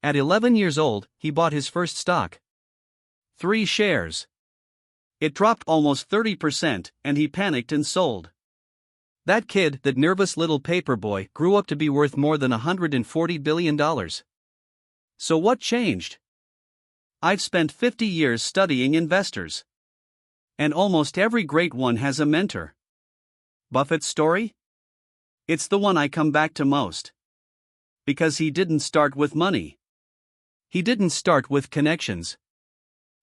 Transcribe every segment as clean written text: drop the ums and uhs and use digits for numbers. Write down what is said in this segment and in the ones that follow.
At 11 years old, he bought his first stock. 3 shares. It dropped almost 30%, and he panicked and sold. That kid, that nervous little paperboy, grew up to be worth more than $140 billion. So what changed? I've spent 50 years studying investors. And almost every great one has a mentor. Buffett's story? It's the one I come back to most. Because he didn't start with money. He didn't start with connections.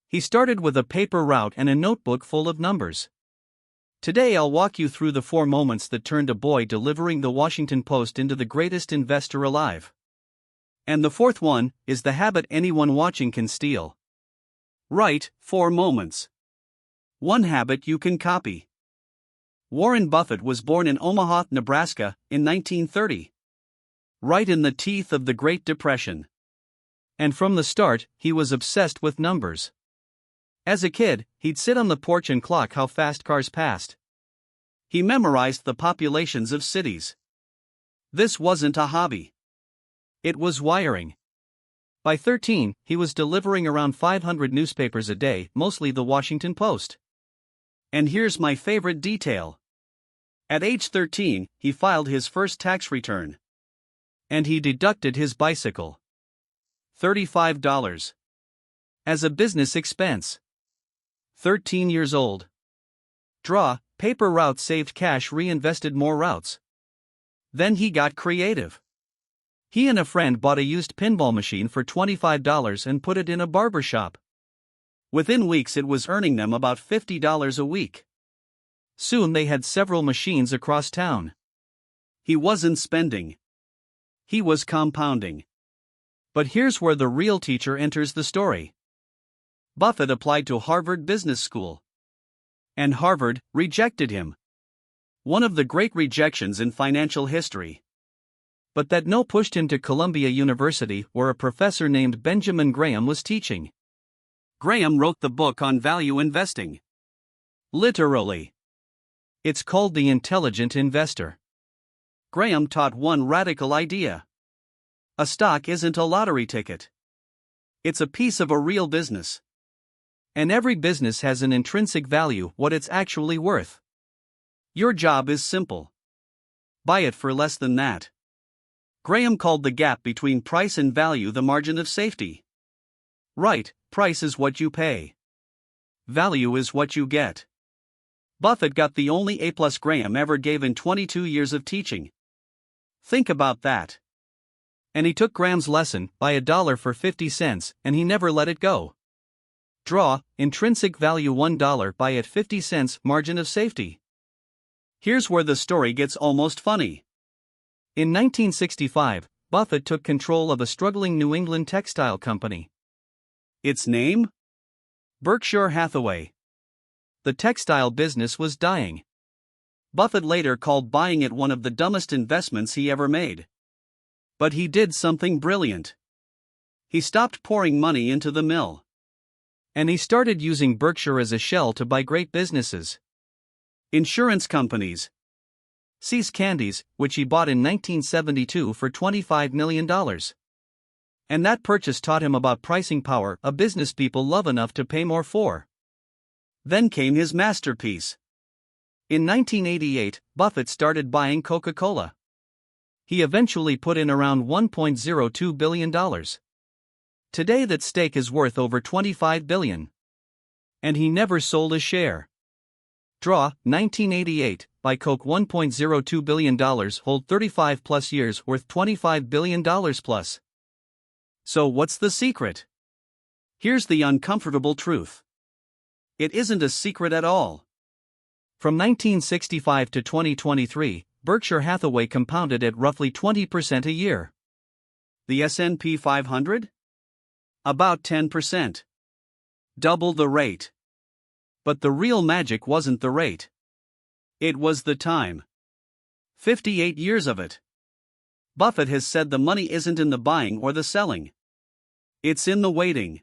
He started with a paper route and a notebook full of numbers. Today I'll walk you through the 4 moments that turned a boy delivering the Washington Post into the greatest investor alive. And the 4th one is the habit anyone watching can steal. Right, 4 moments. 1 habit you can copy. Warren Buffett was born in Omaha, Nebraska, in 1930. Right in the teeth of the Great Depression. And from the start, he was obsessed with numbers. As a kid, he'd sit on the porch and clock how fast cars passed. He memorized the populations of cities. This wasn't a hobby. It was wiring. By 13, he was delivering around 500 newspapers a day, mostly the Washington Post. And here's my favorite detail. At age 13, he filed his first tax return. And he deducted his bicycle. $35. As a business expense. 13 years old. Draw, paper routes saved cash, reinvested more routes. Then he got creative. He and a friend bought a used pinball machine for $25 and put it in a barber shop. Within weeks it was earning them about $50 a week. Soon they had several machines across town. He wasn't spending. He was compounding. But here's where the real teacher enters the story. Buffett applied to Harvard Business School. And Harvard rejected him. One of the great rejections in financial history. But that no pushed him to Columbia University, where a professor named Benjamin Graham was teaching. Graham wrote the book on value investing. Literally. It's called The Intelligent Investor. Graham taught one radical idea. A stock isn't a lottery ticket. It's a piece of a real business. And every business has an intrinsic value, what it's actually worth. Your job is simple. Buy it for less than that. Graham called the gap between price and value the margin of safety. Right, price is what you pay. Value is what you get. Buffett got the only A+ Graham ever gave in 22 years of teaching. Think about that. And he took Graham's lesson, buy $1 for 50 cents, and he never let it go. Draw, intrinsic value $1, buy at 50 cents, margin of safety. Here's where the story gets almost funny. In 1965, Buffett took control of a struggling New England textile company. Its name? Berkshire Hathaway. The textile business was dying. Buffett later called buying it one of the dumbest investments he ever made. But he did something brilliant. He stopped pouring money into the mill. And he started using Berkshire as a shell to buy great businesses. Insurance companies. See's Candies, which he bought in 1972 for $25 million. And that purchase taught him about pricing power, a business people love enough to pay more for. Then came his masterpiece. In 1988, Buffett started buying Coca-Cola. He eventually put in around $1.02 billion. Today that stake is worth over $25 billion. And he never sold a share. Draw, 1988, buy Coke $1.02 billion, hold 35 plus years, worth $25 billion plus. So what's the secret? Here's the uncomfortable truth. It isn't a secret at all. From 1965 to 2023, Berkshire Hathaway compounded at roughly 20% a year. The S&P 500? About 10%. Double the rate. But the real magic wasn't the rate. It was the time. 58 years of it. Buffett has said the money isn't in the buying or the selling. It's in the waiting.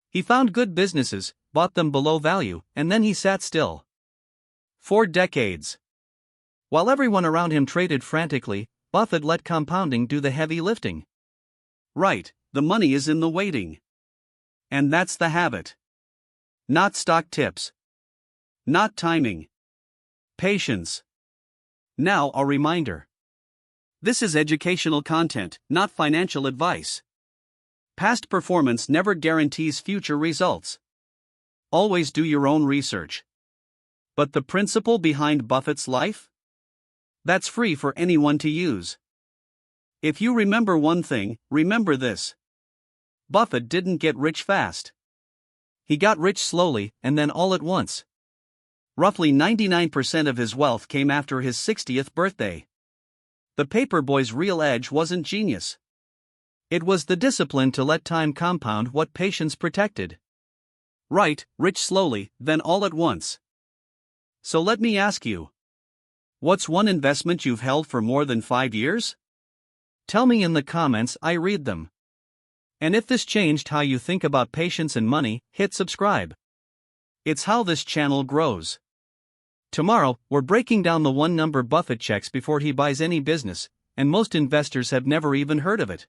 He found good businesses, bought them below value, and then he sat still. 4 decades. While everyone around him traded frantically, Buffett let compounding do the heavy lifting. Right, the money is in the waiting. And that's the habit. Not stock tips. Not timing. Patience. Now a reminder. This is educational content, not financial advice. Past performance never guarantees future results. Always do your own research. But the principle behind Buffett's life? That's free for anyone to use. If you remember one thing, remember this. Buffett didn't get rich fast. He got rich slowly and then all at once. Roughly 99% of his wealth came after his 60th birthday. The Paperboy's real edge wasn't genius. It was the discipline to let time compound what patience protected. Right, rich slowly, then all at once. So let me ask you. What's one investment you've held for more than 5 years? Tell me in the comments, I read them. And if this changed how you think about patience and money, hit subscribe. It's how this channel grows. Tomorrow, we're breaking down the one number Buffett checks before he buys any business, and most investors have never even heard of it.